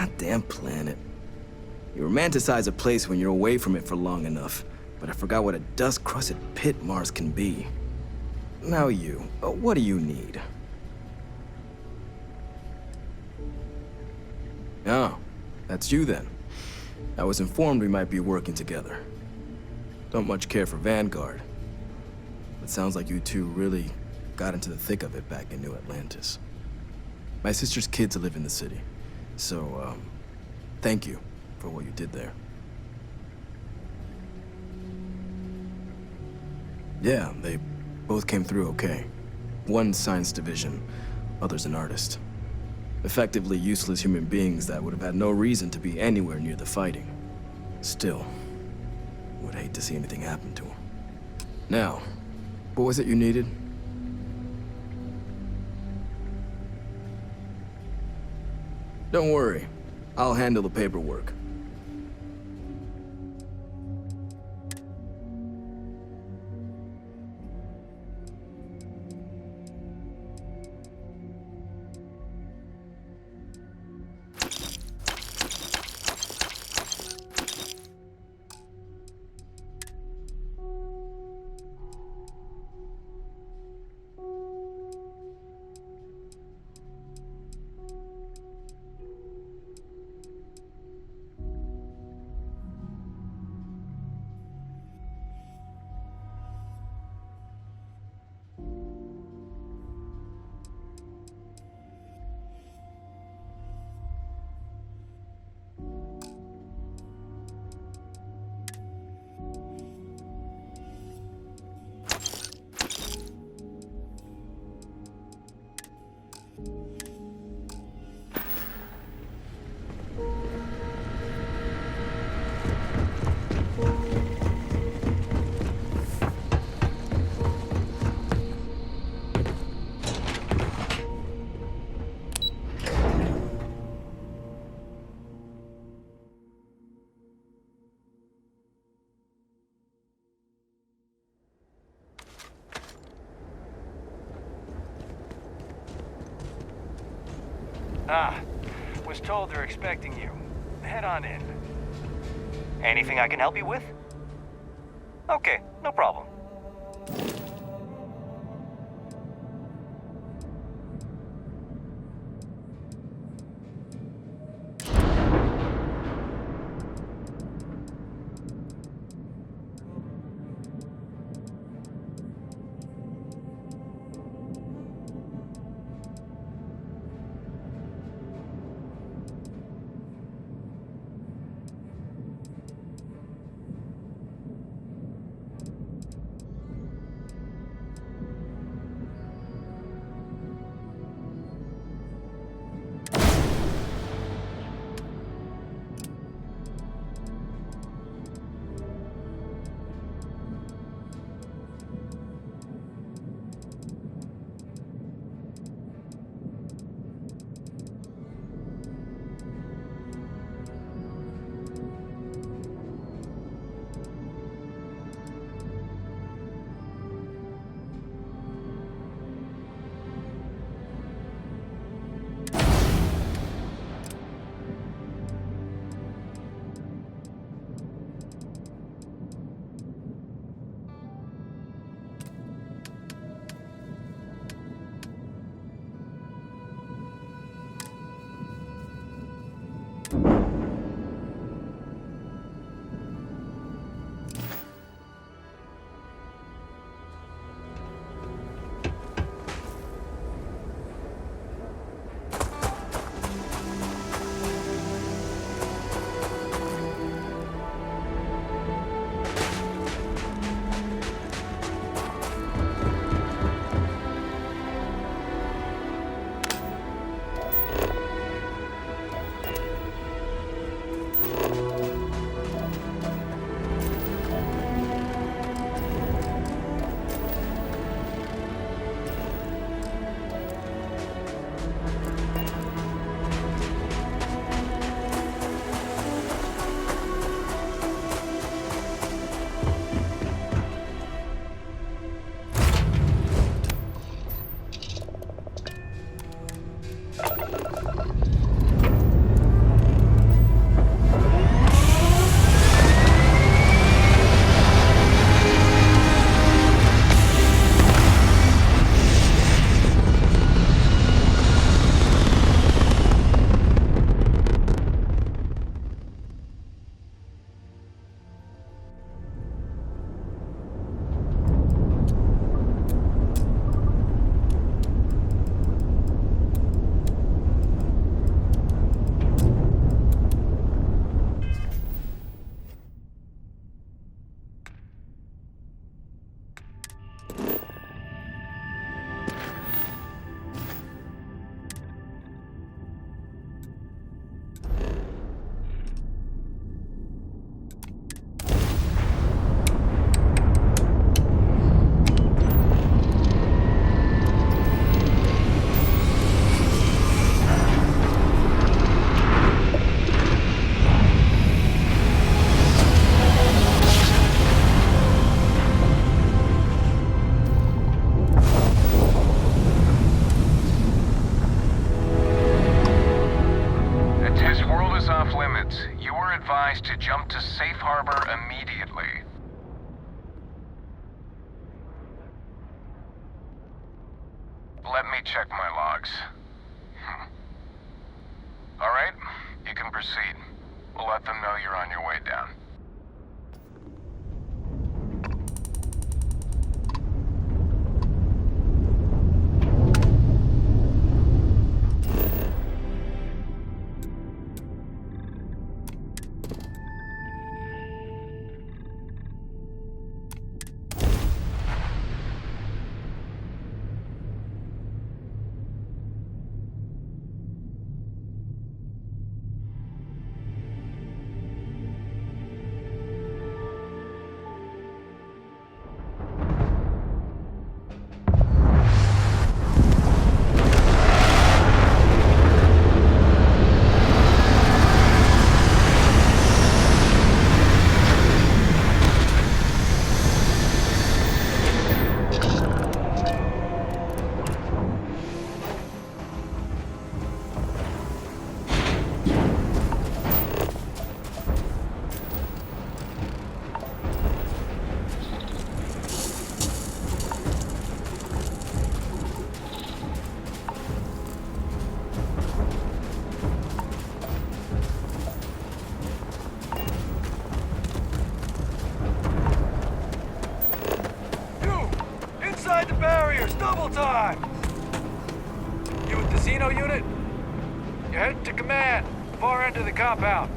Goddamn planet. You romanticize a place when you're away from it for long enough, but I forgot what a dust-crusted pit Mars can be. Now what do you need? Oh, that's you then. I was informed we might be working together. Don't much care for Vanguard. It sounds like you two really got into the thick of it back in New Atlantis. My sister's kids live in the city, so, thank you for what you did there. Yeah, they both came through okay. One science division, other's an artist. Effectively useless human beings that would have had no reason to be anywhere near the fighting. Still, would hate to see anything happen to them. Now, what was it you needed? Don't worry, I'll handle the paperwork. Was told they're expecting you. Head on in. Anything I can help you with? Okay, no problem. off-limits. You were advised to jump to safe harbor immediately. Let me check my logs. All right, you can proceed. We'll let them know you're on your way down. Inside the barriers, double time! You with the Xeno unit? You're heading to command, far end of the compound.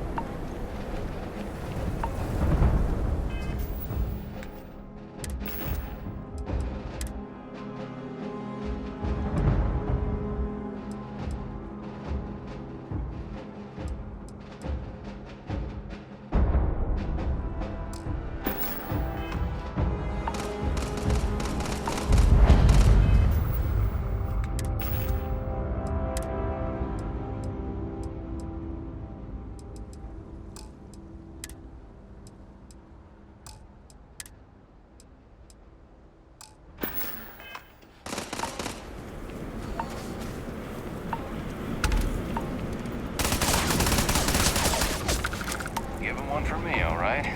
Give him one for me, all right?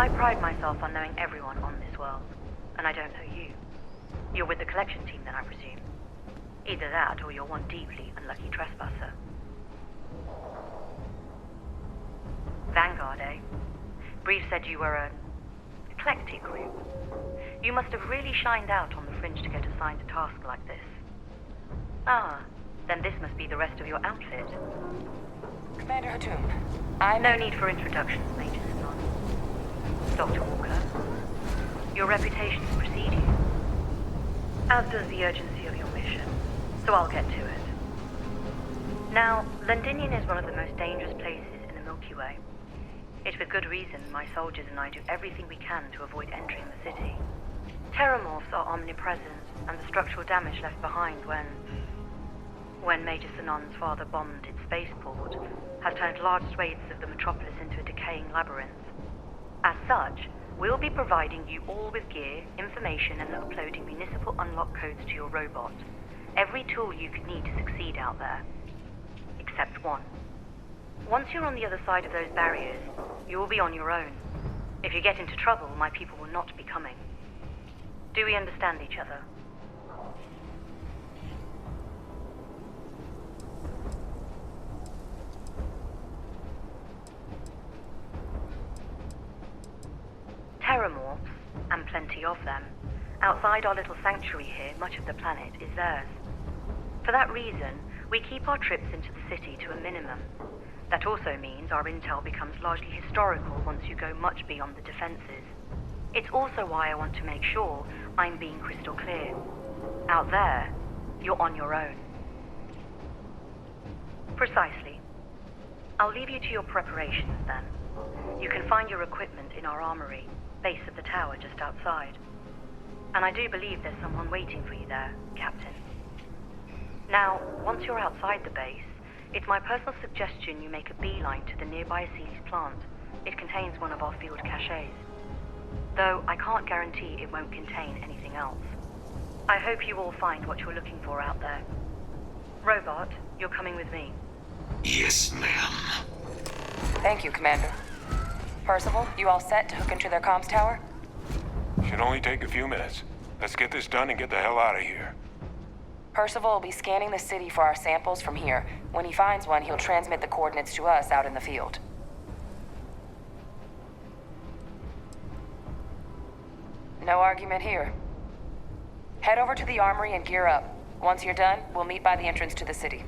I pride myself on knowing everyone on this world, and I don't know you. You're with the collection team then, I presume. Either that, or you're one deeply unlucky trespasser. Vanguard, eh? Brief said you were an eclectic group. You must have really shined out on the fringe to get assigned a task like this. Ah, then this must be the rest of your outfit. Commander Hatum, No need for introductions, Major Sinon. Dr. Walker, your reputations precede you, as does the urgency of your mission, so I'll get to it. Now, Londinion is one of the most dangerous places in the Milky Way. It's with good reason my soldiers and I do everything we can to avoid entering the city. Terramorphs are omnipresent, and the structural damage left behind when when Major Sinan's father bombed its spaceport, has turned large swathes of the metropolis into a decaying labyrinth. As such, we'll be providing you all with gear, information, and uploading municipal unlock codes to your robot. Every tool you could need to succeed out there. Except one. Once you're on the other side of those barriers, you will be on your own. If you get into trouble, my people will not be coming. Do we understand each other? Terramorphs, and plenty of them. Outside our little sanctuary here, much of the planet is theirs. For that reason, we keep our trips into the city to a minimum. That also means our intel becomes largely historical once you go much beyond the defenses. It's also why I want to make sure I'm being crystal clear. Out there, you're on your own. Precisely. I'll leave you to your preparations then. You can find your equipment in our armory, base of the tower just outside. And I do believe there's someone waiting for you there, Captain. Now, once you're outside the base, it's my personal suggestion you make a beeline to the nearby Aceles plant. It contains one of our field caches. Though I can't guarantee it won't contain anything else. I hope you all find what you're looking for out there. Robot, you're coming with me. Yes, ma'am. Thank you, Commander. Percival, you all set to hook into their comms tower? Should only take a few minutes. Let's get this done and get the hell out of here. Percival will be scanning the city for our samples from here. When he finds one, he'll transmit the coordinates to us out in the field. No argument here. Head over to the armory and gear up. Once you're done, we'll meet by the entrance to the city.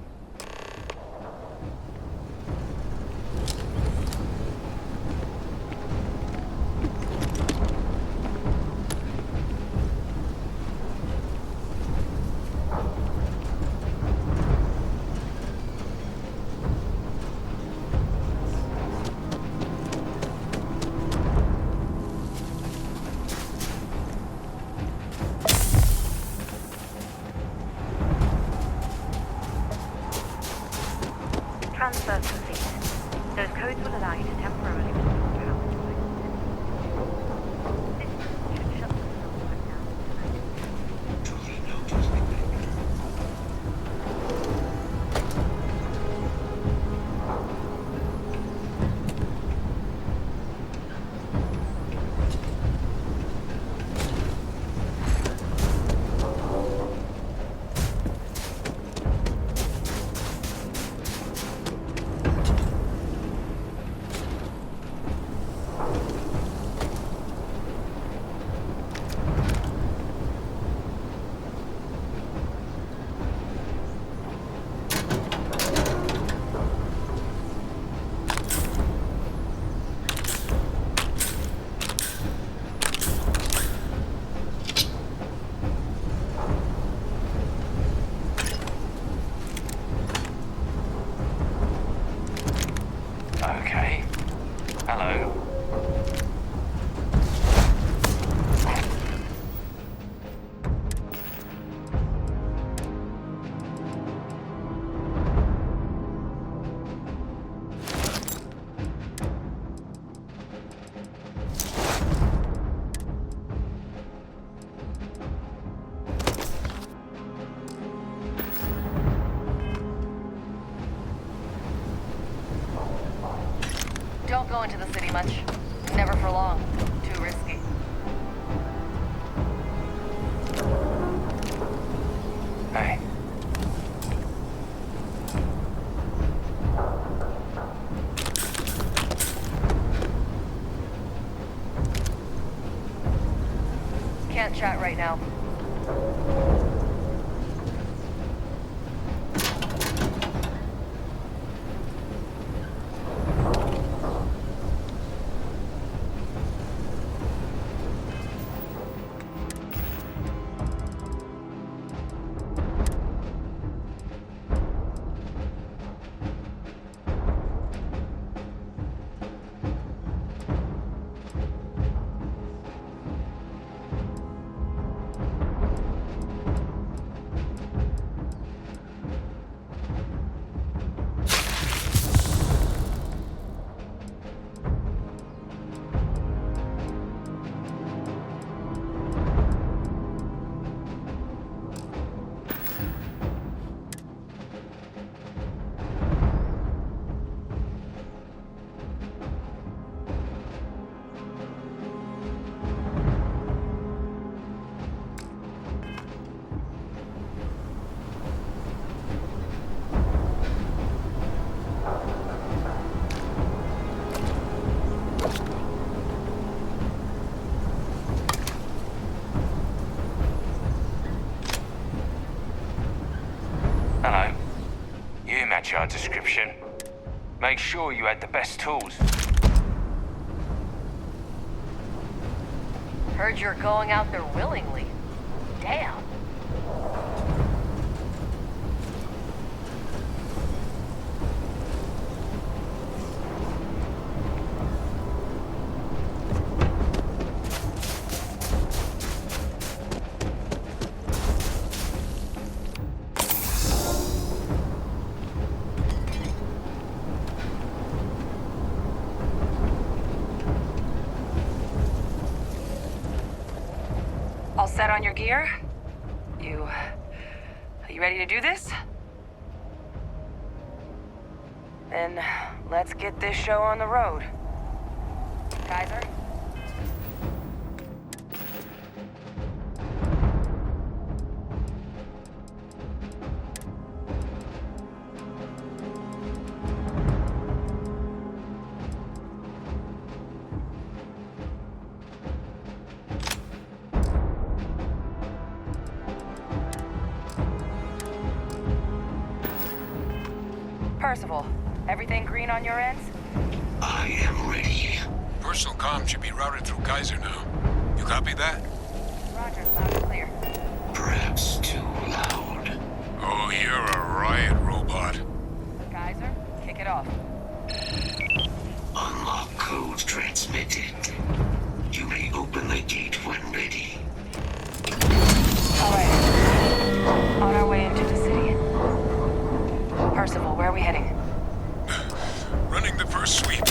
Transfer complete. Those codes will allow you to temporarily restore power to most systems. This should shut the facility right now. Truly noticed the Okay. Hello. Don't go into the city much. Never for long. Too risky. Hey. Can't chat right now. job description. Make sure you had the best tools. Heard you're going out there willingly. Damn. All set on your gear? Are you ready to do this? Then let's get this show on the road. Kaiser? Percival, everything green on your ends? I am ready. Personal comm should be routed through Kaiser now. You copy that? Roger, loud and clear. Perhaps too loud. Oh, you're a riot robot. Kaiser, kick it off. Unlock code transmitted. You may open the gate when ready. All right. On our way into the city. Percival, where are we heading? Running the first sweep.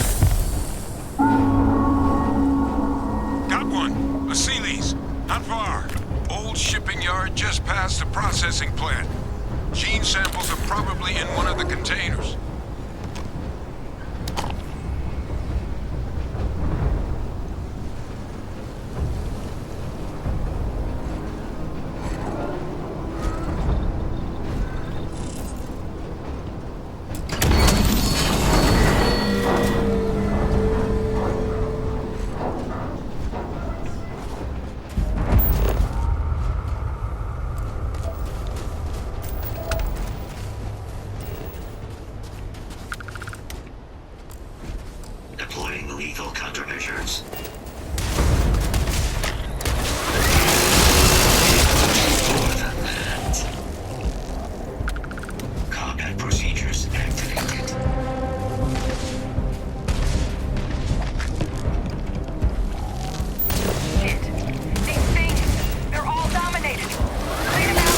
Got one. A Sealy's. Not far. Old shipping yard just past the processing plant. Gene samples are probably in one of the containers. Deploying lethal countermeasures. More than that. Combat procedures activated. Shit. These things, they're all dominated. Clean them out.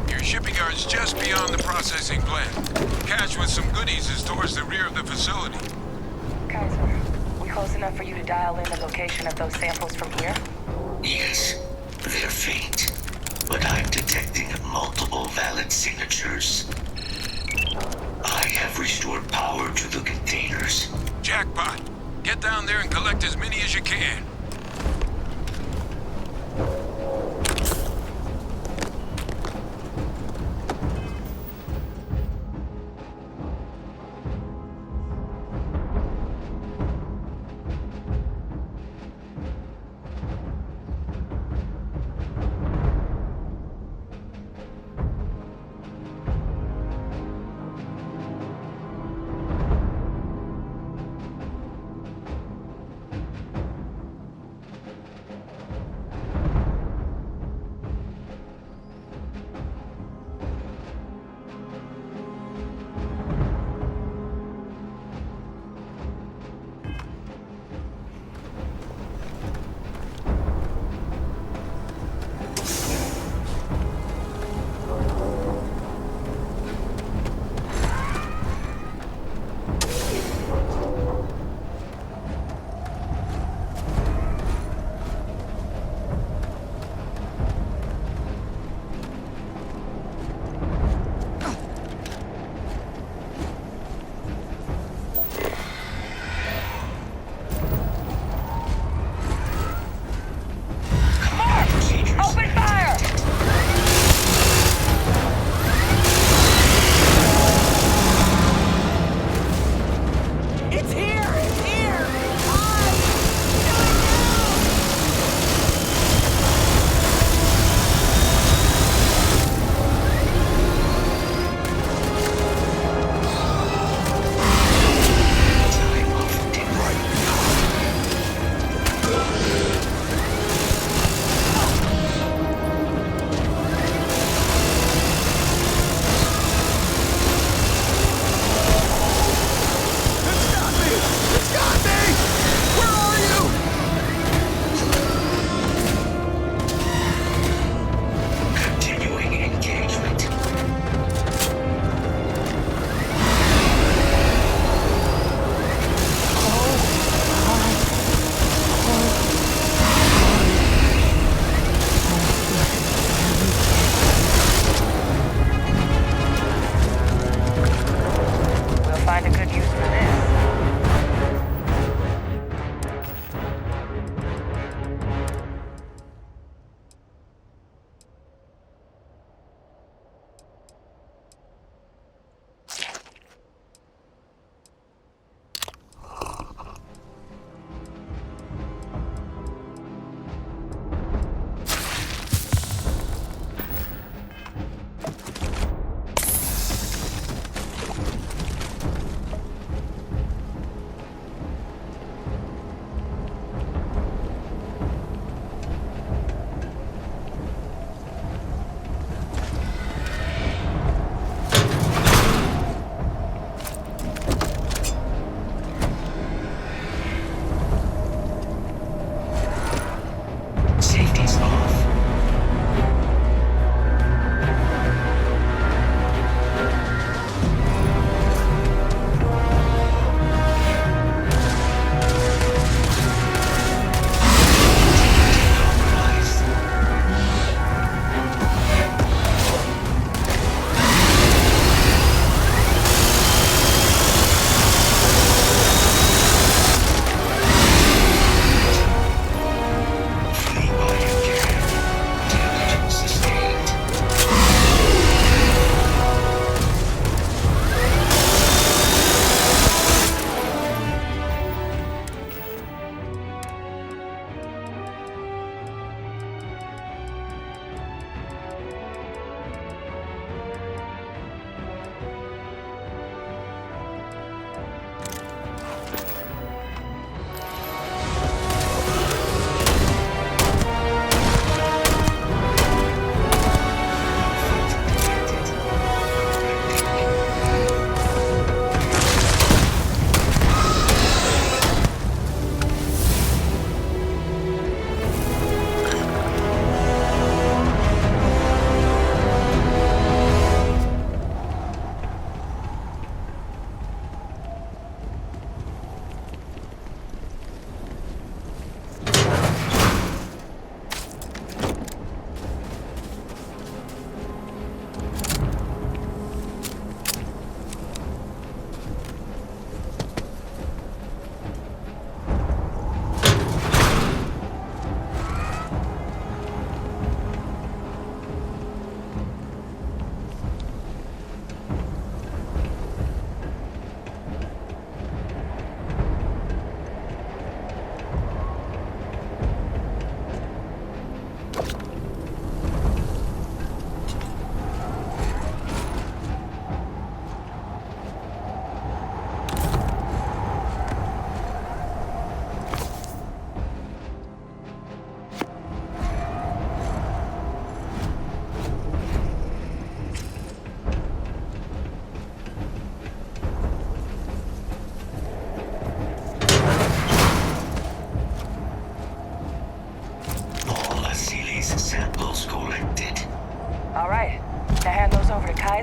Your shipping yard's just beyond the processing plant. Cache with some goodies is towards the rear of the facility. Kaiser, we close enough for you to dial in the location of those samples from here? Yes, they're faint, but I'm detecting multiple valid signatures. I have restored power to the containers. Jackpot. Get down there and collect as many as you can.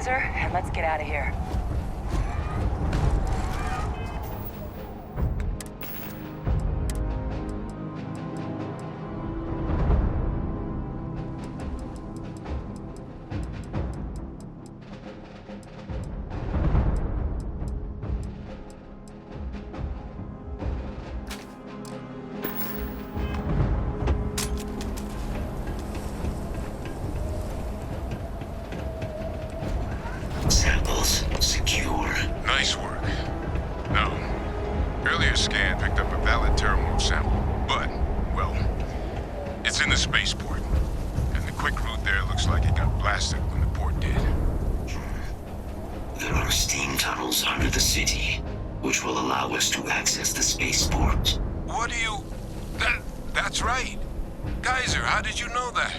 Kaiser, and let's get out of here. Samples secure. Nice work. Now, earlier scan picked up a valid Terramorph sample, but, well, it's in the spaceport. And the quick route there looks like it got blasted when the port did. There are steam tunnels under the city, which will allow us to access the spaceport. What do you... That's right. Kaiser, how did you know that?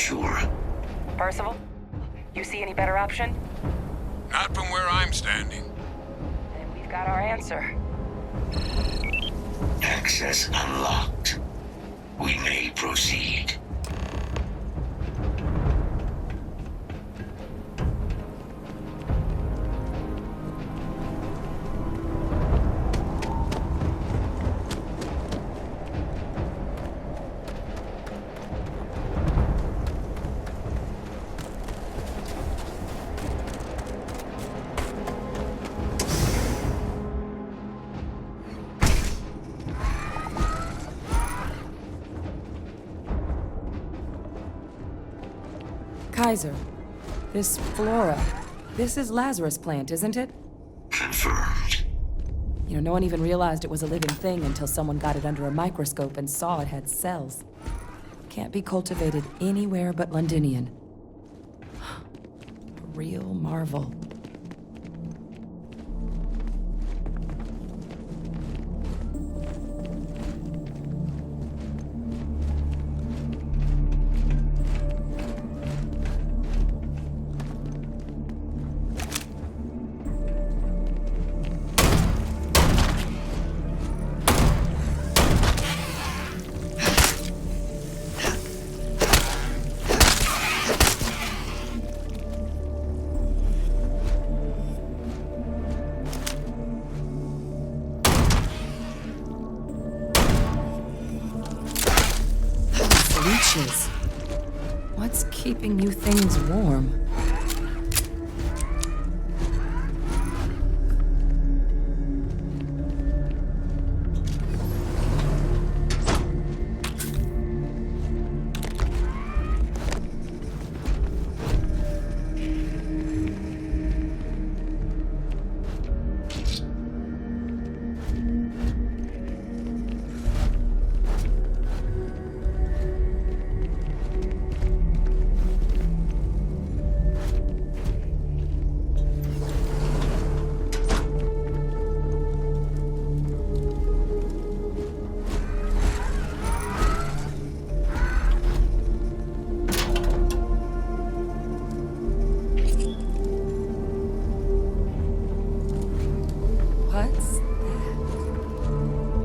sure. Percival, you see any better option? Not from where I'm standing. Then we've got our answer. Access unlocked. We may proceed. Kaiser, this flora, this is Lazarus plant, isn't it? Confirmed. You know, no one even realized it was a living thing until someone got it under a microscope and saw it had cells. Can't be cultivated anywhere but Londinion. A real marvel. Leeches. What's keeping you things warm? What's that?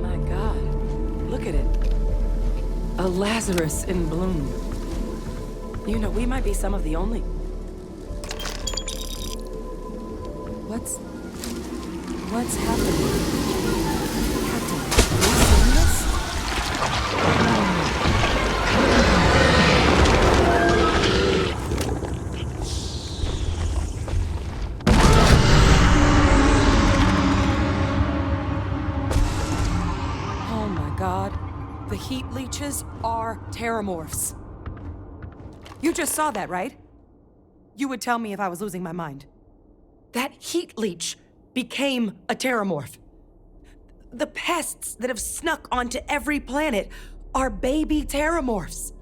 My God, look at it. A Lazarus in bloom. You know, we might be some of the only... What's happening? Captain, are you seeing this? Oh my God. The heat leeches are terramorphs. You just saw that, right? You would tell me if I was losing my mind. That heat leech became a terramorph. The pests that have snuck onto every planet are baby terramorphs.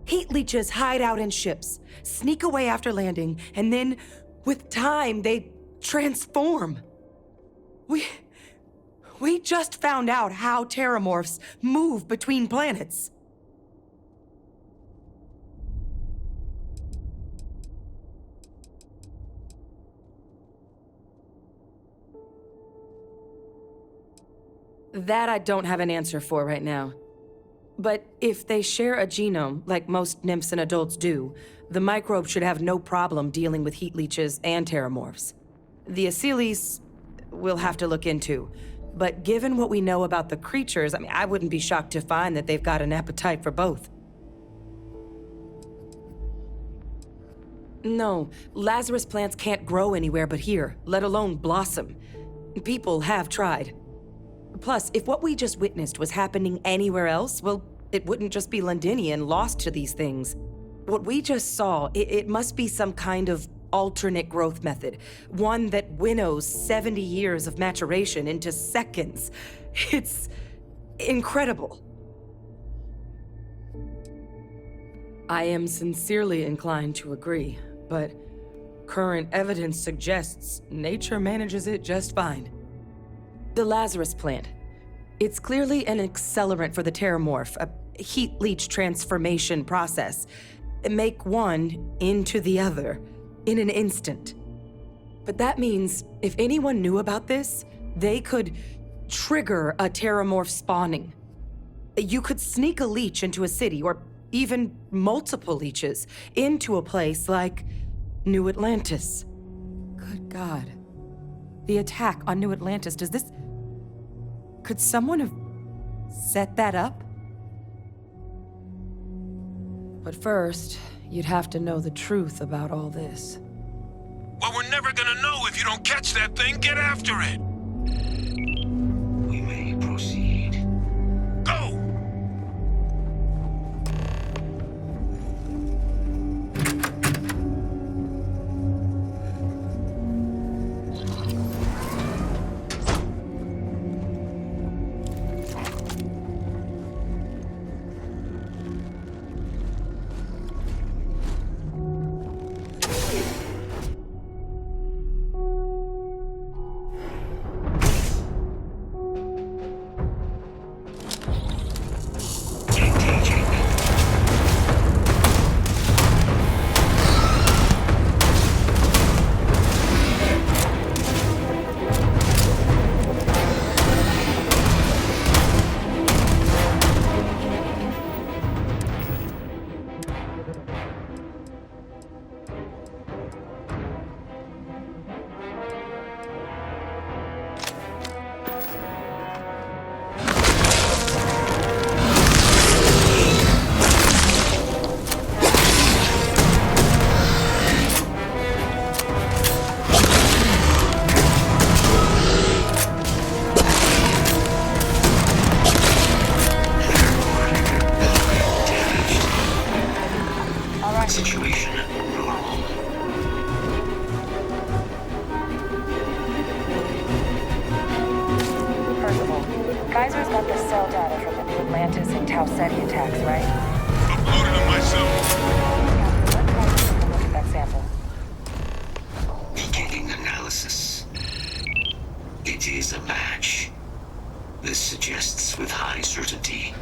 Heat leeches hide out in ships, sneak away after landing, and then, with time, they transform. We just found out how terramorphs move between planets. That I don't have an answer for right now. But if they share a genome, like most nymphs and adults do, the microbe should have no problem dealing with heat leeches and terramorphs. The Aciles we'll have to look into. But given what we know about the creatures, I wouldn't be shocked to find that they've got an appetite for both. No, Lazarus plants can't grow anywhere but here, let alone blossom. People have tried. Plus, if what we just witnessed was happening anywhere else, well, it wouldn't just be Londinion lost to these things. What we just saw, it must be some kind of alternate growth method. One that winnows 70 years of maturation into seconds. It's incredible. I am sincerely inclined to agree, but current evidence suggests nature manages it just fine. The Lazarus plant. It's clearly an accelerant for the terramorph, a heat leech transformation process. make one into the other in an instant. But that means if anyone knew about this, they could trigger a terramorph spawning. You could sneak a leech into a city, or even multiple leeches, into a place like New Atlantis. Good God. The attack on New Atlantis, could someone have set that up? But first, you'd have to know the truth about all this. Well, we're never gonna know if you don't catch that thing. Get after it! We may proceed. Go! Situation normal. Percival, Kaiser's got the cell data from the New Atlantis and Tau Ceti attacks, right? Uploaded them myself. Let Kaiser take a look at that sample. Beginning analysis. It is a match. This suggests with high certainty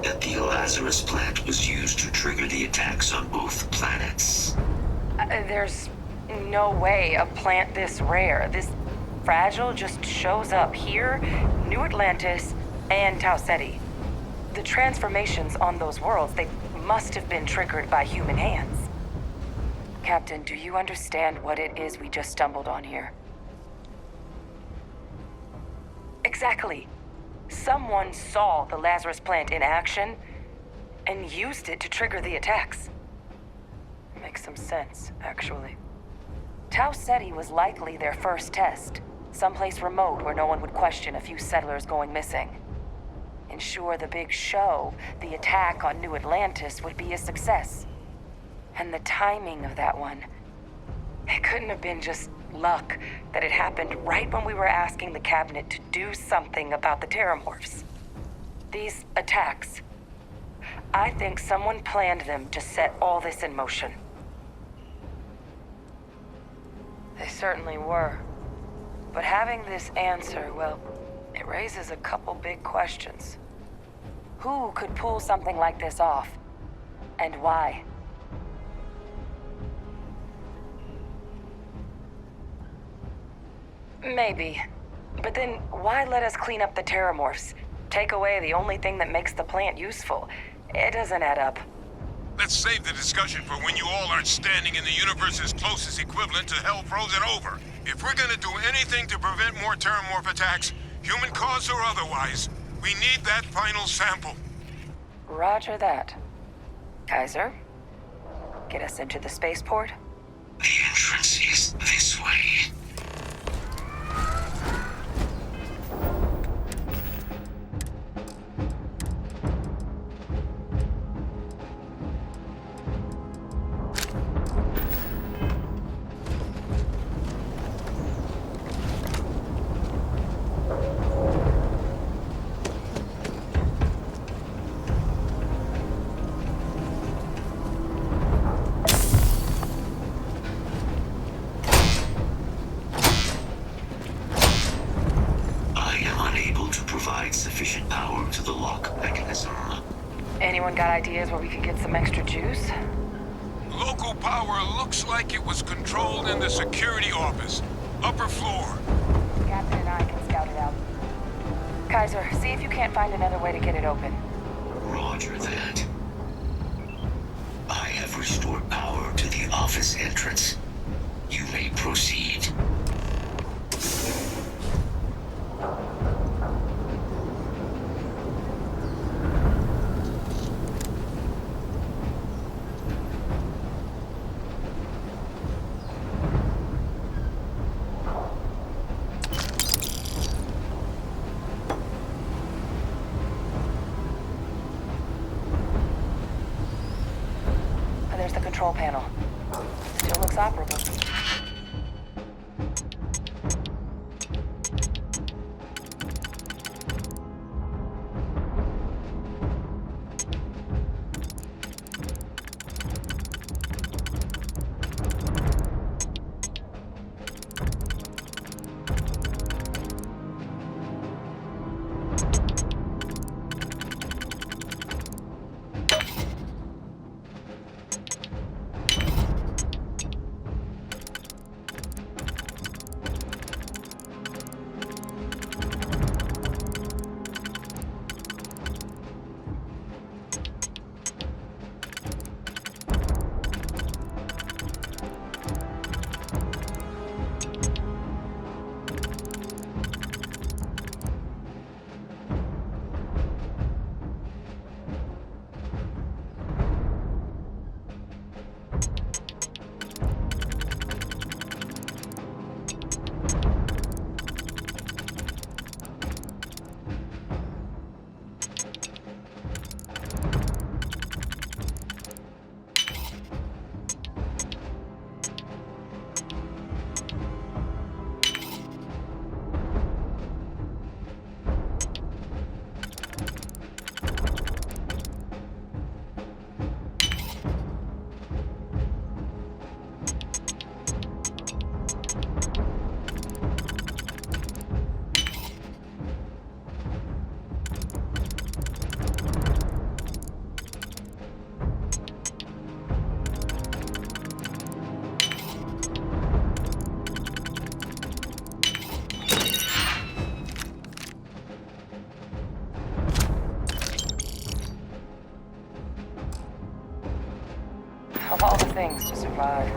that the Lazarus plant was used to trigger the attacks on both planets. There's no way a plant this rare, this fragile, just shows up here, New Atlantis, and Tau Ceti. The transformations on those worlds, they must have been triggered by human hands. Captain, do you understand what it is we just stumbled on here? Exactly. Someone saw the Lazarus plant in action and used it to trigger the attacks. Makes some sense, actually. Tau Ceti was likely their first test, someplace remote where no one would question a few settlers going missing. Ensure the big show, the attack on New Atlantis, would be a success. And the timing of that one, it couldn't have been just luck that it happened right when we were asking the cabinet to do something about the terramorphs. These attacks, I think someone planned them to set all this in motion. They certainly were. But having this answer, well, it raises a couple big questions. Who could pull something like this off? And why? Maybe. But then why let us clean up the terramorphs? Take away the only thing that makes the plant useful. It doesn't add up. Let's save the discussion for when you all aren't standing in the universe's closest equivalent to hell frozen over. If we're gonna do anything to prevent more terramorph attacks, human cause or otherwise, we need that final sample. Roger that. Kaiser, get us into the spaceport? The entrance is this way. Sufficient power to the lock mechanism. Anyone got ideas where we could get some extra juice? Local power looks like it was controlled in the security office. Upper floor. Captain and I can scout it out. Kaiser, see if you can't find another way to get it open. Roger that. I have restored power to the office entrance. You may proceed. There's the control panel. Still looks operable. Of all the things to survive.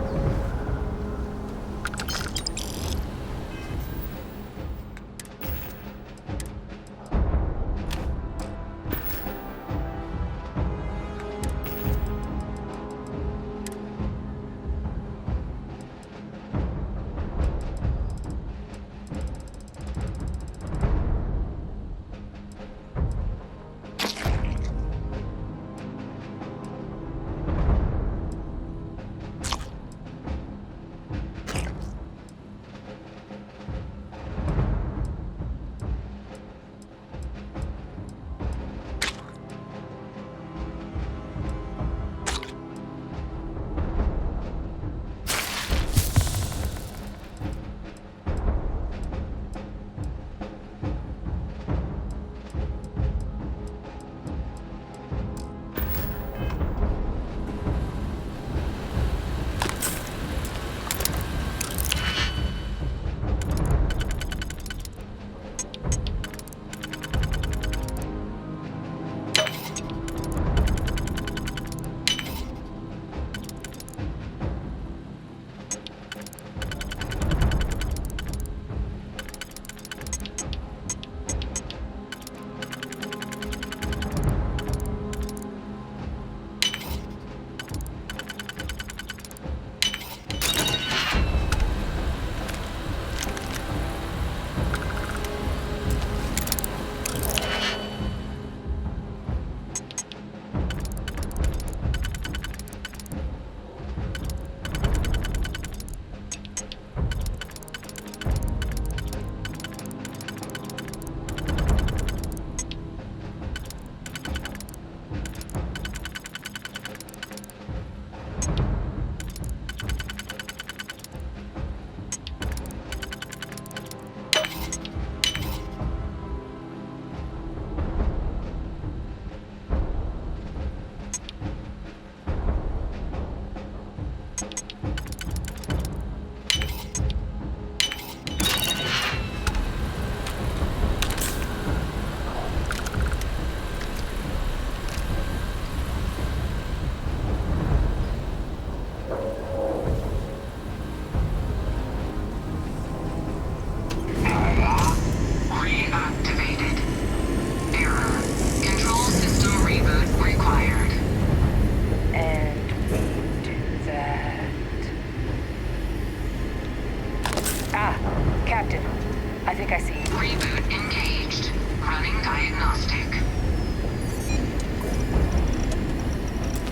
think I see you. Reboot engaged. Running diagnostic.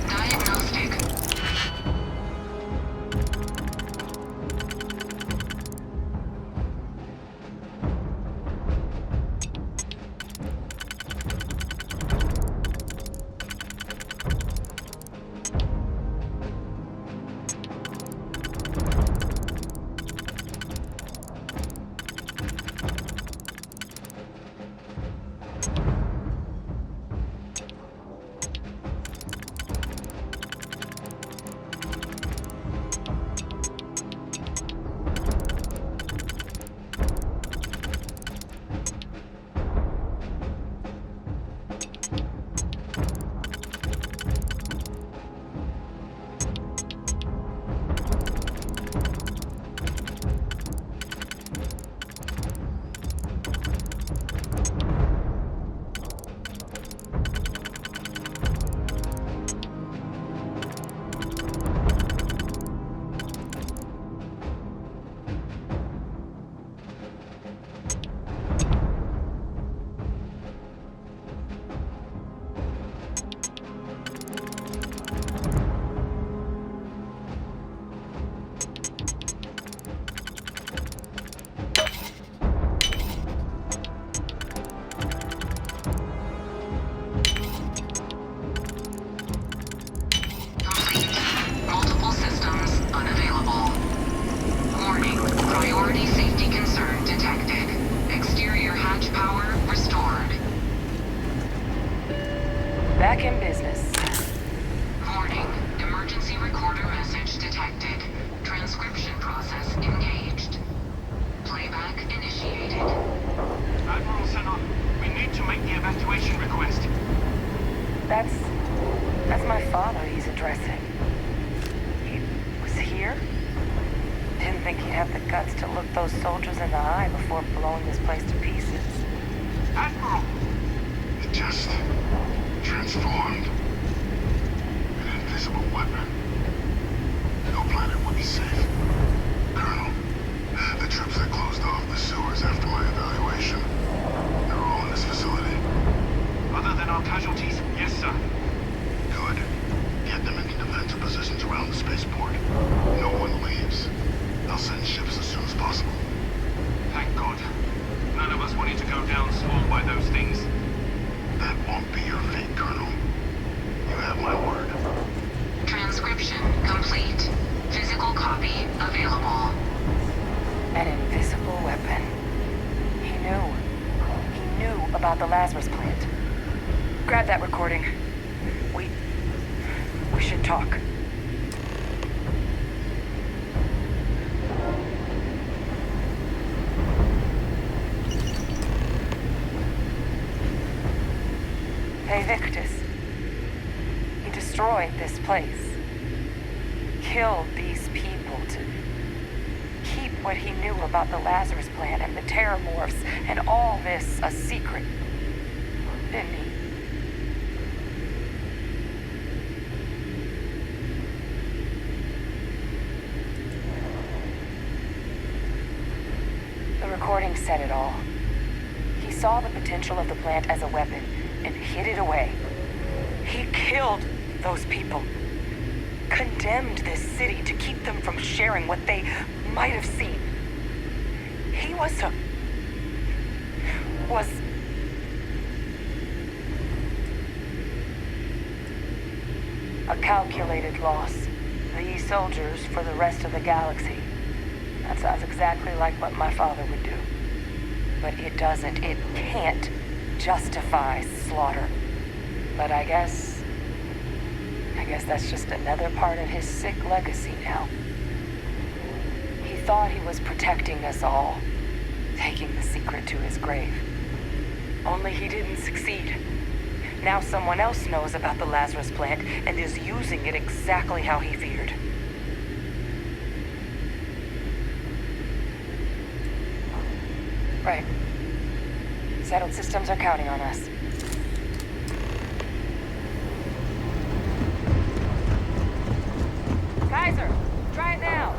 Diagnostic. Back in business. Warning. Emergency recorder message detected. Transcription process engaged. Playback initiated. Admiral Senon, we need to make the evacuation request. That's my father he's addressing. He was here? Didn't think he'd have the guts to look those soldiers in the eye before blowing this place to pieces. Admiral! It just transformed. An invisible weapon. No planet would be safe. Colonel, the troops that closed off the sewers after my evaluation, they're all in this facility. Other than our casualties, yes, sir. Good. Get them into defensive positions around the spaceport. No one leaves. I'll send ships as soon as possible. Thank God. None of us wanted to go down swarmed by those things. That won't be your fate, Colonel. You have my word. Transcription complete. Physical copy available. An invisible weapon. He knew. He knew about the Lazarus plant. Grab that recording. We should talk. Hey, Victus. He destroyed this place. Killed these people to keep what he knew about the Lazarus plant and the Terramorphs and all this a secret. Didn't he? The recording said it all. He saw the potential of the plant as a weapon and hid it away. He killed those people. Condemned this city to keep them from sharing what they might have seen. He was a calculated loss. These soldiers for the rest of the galaxy. That sounds exactly like what my father would do. But it can't justify slaughter. But I guess that's just another part of his sick legacy now. He thought he was protecting us all, taking the secret to his grave. Only he didn't succeed. Now someone else knows about the Lazarus plant and is using it exactly how he feared. Right. Settled systems are counting on us. Kaiser, try it now.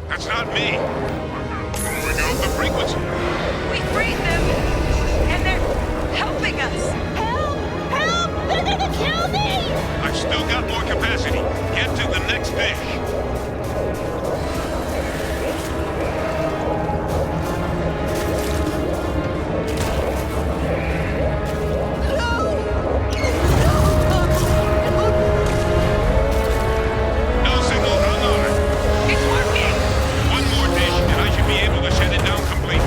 That's not me. Throwing out the frequency. We freed them, and they're helping us. Help! Help! They're gonna kill me! I've still got more capacity. Get to the next dish. No signal on honor. It's working! One more dish, and I should be able to shut it down completely.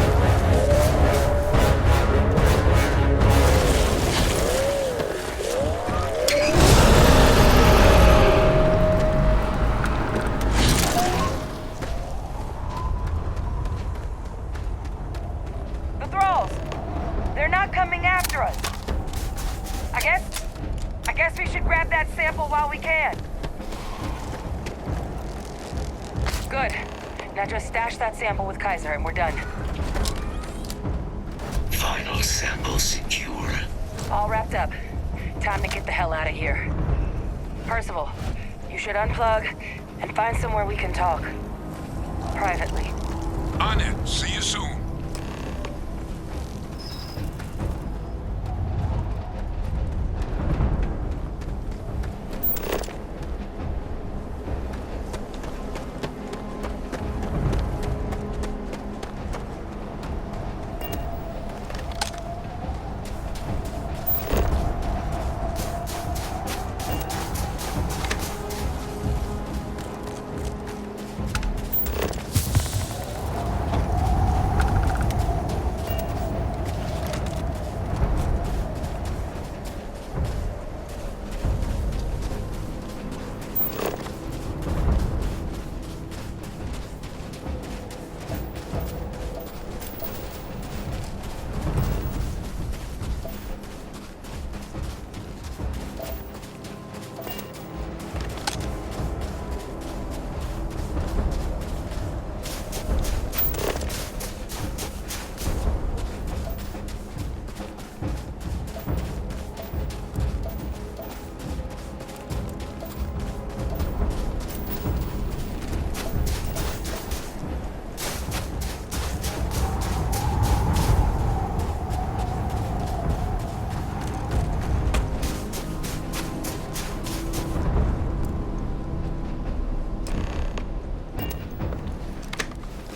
The thralls! They're not coming after us. I guess we should grab that sample while we can. Good. Now just stash that sample with Kaiser and we're done. Final sample secure. All wrapped up. Time to get the hell out of here. Percival, you should unplug and find somewhere we can talk. Privately. On it. See you soon.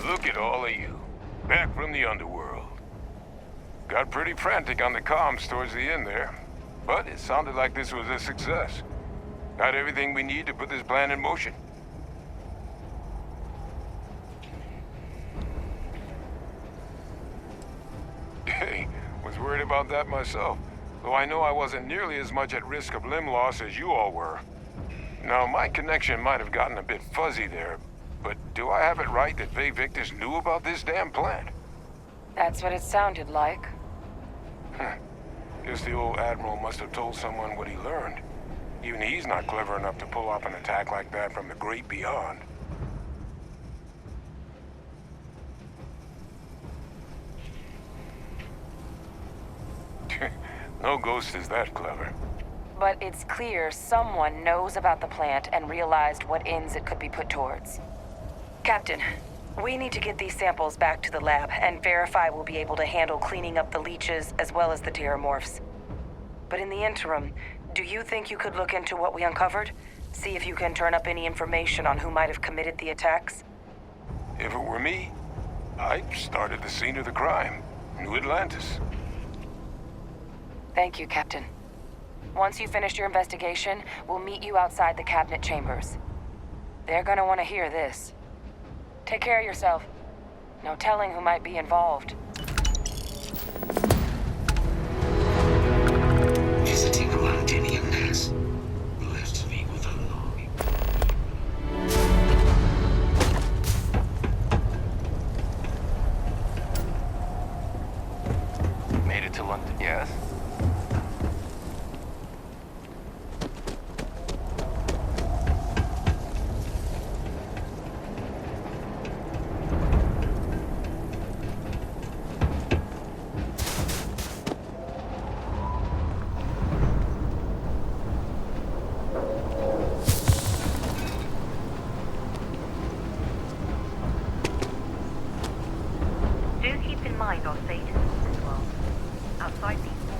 Look at all of you. Back from the underworld. Got pretty frantic on the comms towards the end there. But it sounded like this was a success. Got everything we need to put this plan in motion. Hey, was worried about that myself. Though I know I wasn't nearly as much at risk of limb loss as you all were. Now, my connection might have gotten a bit fuzzy there, but do I have it right that Faye Victus knew about this damn plan? That's what it sounded like. Guess the old Admiral must have told someone what he learned. Even he's not clever enough to pull off an attack like that from the great beyond. No ghost is that clever. But it's clear someone knows about the plant and realized what ends it could be put towards. Captain, we need to get these samples back to the lab and verify we'll be able to handle cleaning up the leeches as well as the terramorphs. But in the interim, do you think you could look into what we uncovered? See if you can turn up any information on who might have committed the attacks? If it were me, I'd start at the scene of the crime. New Atlantis. Thank you, Captain. Once you've finished your investigation, we'll meet you outside the cabinet chambers. They're gonna want to hear this. Take care of yourself. No telling who might be involved. Visiting Londinion has left me with a longing. Made it to London, yes? Do keep in mind our status in this world. Outside these walls.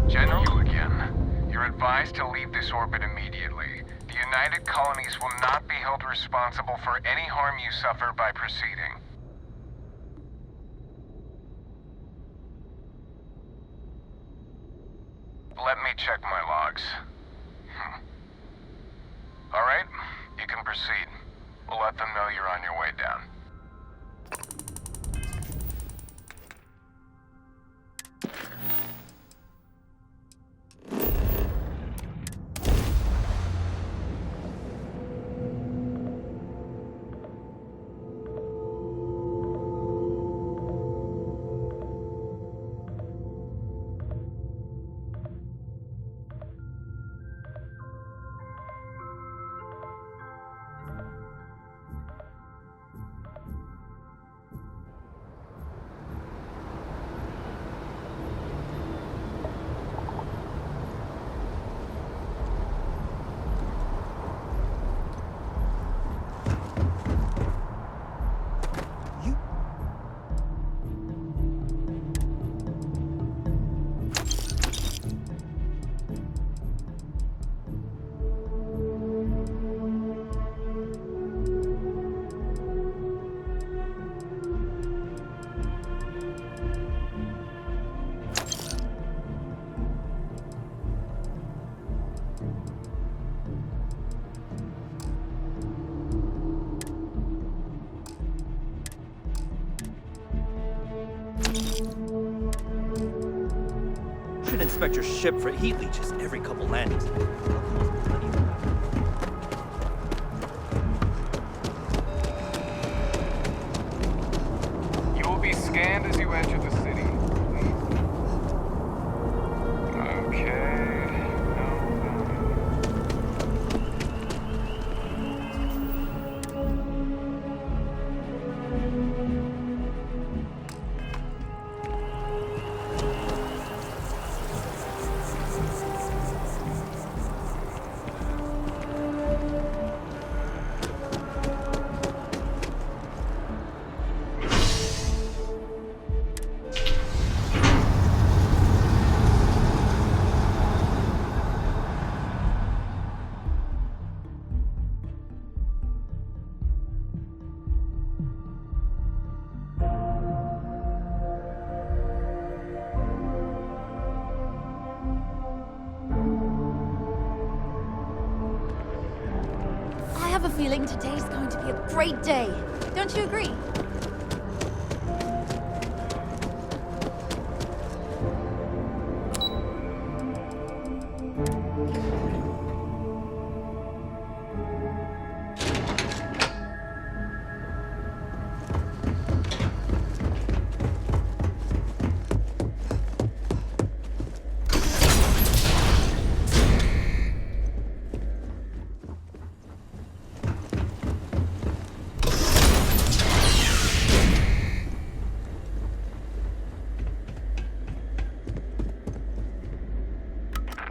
General again. You're advised to leave this orbit immediately. The United Colonies will not be held responsible for any harm you suffer by proceeding. Let me check my logs. All right, you can proceed. We'll let them know you're on your way down. Should inspect your ship for heat leeches every couple landings. You will be scanned as you enter the city. Okay. darling. Today's going to be a great day. Don't you agree?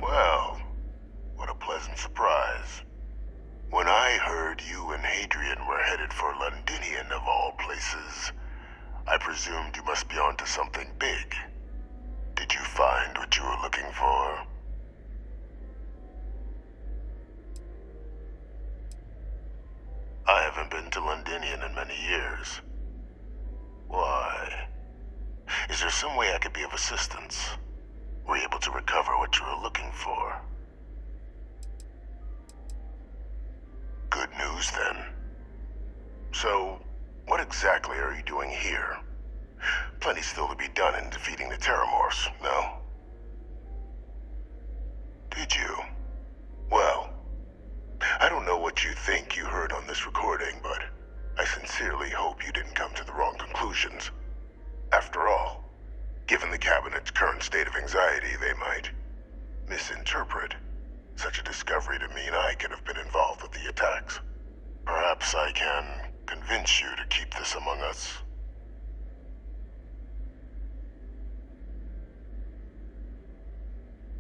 Well, what a pleasant surprise. When I heard you and Hadrian were headed for Londinion of all places, I presumed you must be onto something big. Did you find what you were looking for? I haven't been to Londinion in many years. Why? Is there some way I could be of assistance? Were you able to recover what you were looking for? Good news, then. So, what exactly are you doing here? Plenty still to be done in defeating the Terramorphs, no? Did you? Well, I don't know what you think you heard on this recording, but I sincerely hope you didn't come to the wrong conclusions. After all, given the Cabinet's current state of anxiety, they might misinterpret such a discovery to mean I could have been involved with the attacks. Perhaps I can convince you to keep this among us.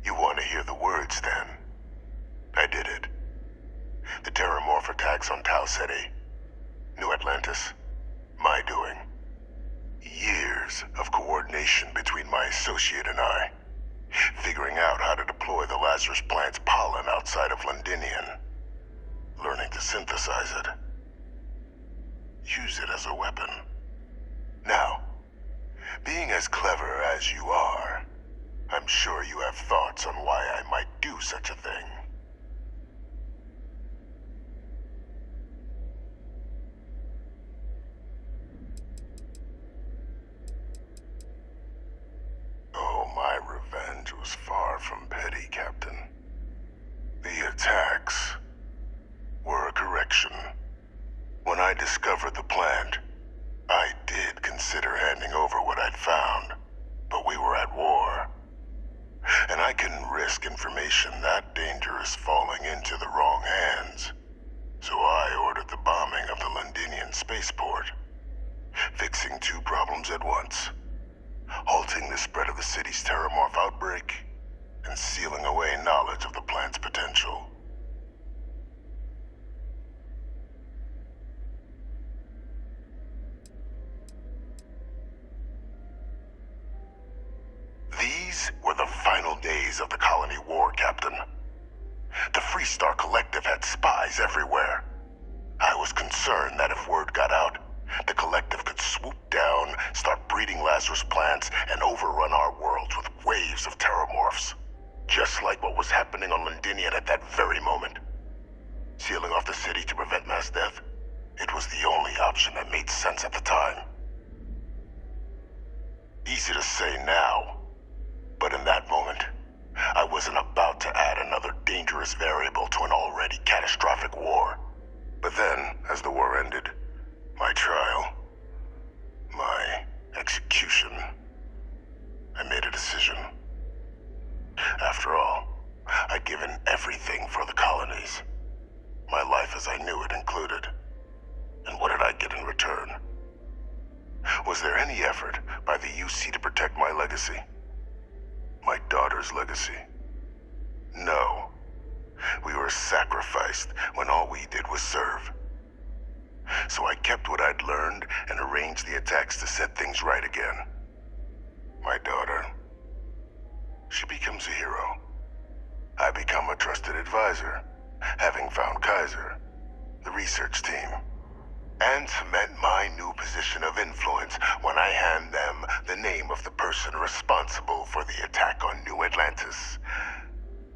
You want to hear the words, then? I did it. The Terramorph attacks on Tau Ceti, New Atlantis, my doing. Years of coordination between my associate and I, figuring out how to deploy the Lazarus plant's pollen outside of Londinion, learning to synthesize it, use it as a weapon. Now, being as clever as you are, I'm sure you have thoughts on why I might do such a thing. Oh, my revenge was far from petty, Captain. The attacks were a correction. When I discovered the plant, I did consider handing over what I'd found, but we were at war. And I couldn't risk information that dangerous falling into the wrong hands. So I ordered the bombing of the Londinion spaceport, fixing two problems at once. Halting the spread of the city's Terramorph outbreak, and sealing away knowledge of the plant's potential. These were the final days of the colony war, Captain. The Freestar Collective had spies everywhere. I was concerned that if word got out, the Collective could swoop down, start breeding Lazarus plants, and overrun our worlds with waves of Terramorphs. Just like what was happening on Londinion at that very moment. Sealing off the city to prevent mass death, it was the only option that made sense at the time. Easy to say now, but in that moment, I wasn't about to add another dangerous variable to an already catastrophic war. But then, as the war ended, my trial, my execution, I made a decision. After all, I'd given everything for the colonies. My life as I knew it included. And what did I get in return? Was there any effort by the UC to protect my legacy? My daughter's legacy? No. We were sacrificed when all we did was serve. So I kept what I'd learned and arranged the attacks to set things right again. My daughter, she becomes a hero. I become a trusted advisor, having found Kaiser, the research team, and cement my new position of influence when I hand them the name of the person responsible for the attack on New Atlantis.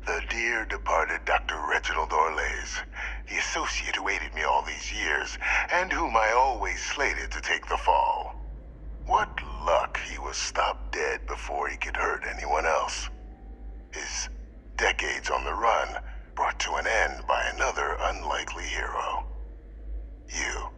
The dear departed Dr. Reginald Orlays. The associate who aided me all these years, and whom I always slated to take the fall. What luck he was stopped dead before he could hurt anyone else. His decades on the run brought to an end by another unlikely hero. You.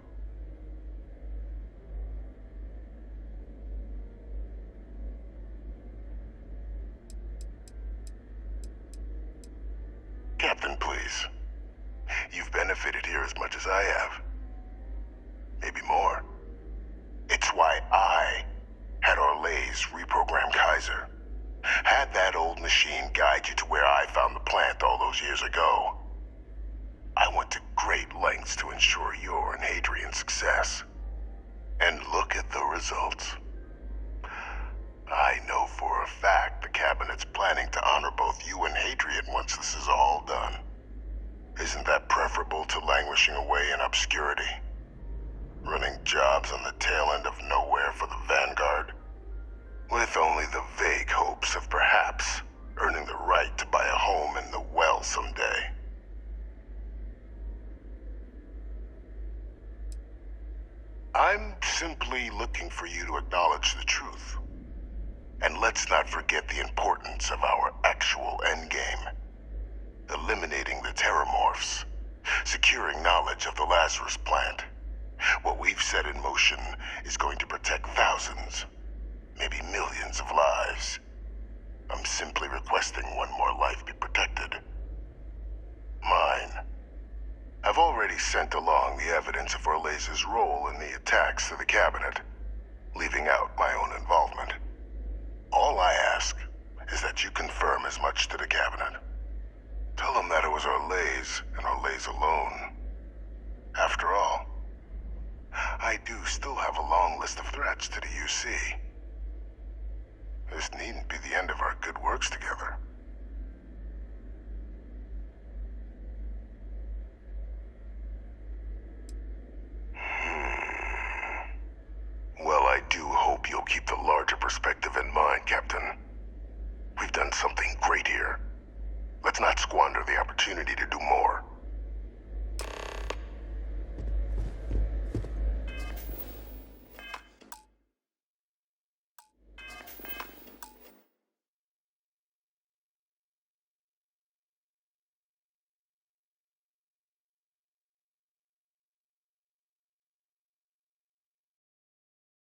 Captain, please. You've benefited here as much as I have. Maybe more. It's why I had Orlays reprogram Kaiser. Had that old machine guide you to where I found the plant all those years ago. I went to great lengths to ensure your and Hadrian's success. And look at the results. I know for a fact the Cabinet's planning to honor both you and Hadrian once this is all done. Isn't that preferable to languishing away in obscurity? Running jobs on the tail end of nowhere for the Vanguard? With only the vague hopes of perhaps earning the right to buy a home in the well someday. I'm simply looking for you to acknowledge the truth. And let's not forget the importance of our actual endgame. Eliminating the Terramorphs. Securing knowledge of the Lazarus plant. What we've set in motion is going to protect thousands, maybe millions of lives. I'm simply requesting one more life be protected. Mine. I've already sent along the evidence of Orlays' role in the attacks to the Cabinet, leaving out my own involvement. All I ask is that you confirm as much to the Cabinet. Tell them that it was Orlays and Orlays alone. After all, I do still have a long list of threats to the UC. This needn't be the end of our good works together. Well, I do hope you'll keep the larger perspective in mind, Captain. We've done something great here. Let's not squander the opportunity to do more.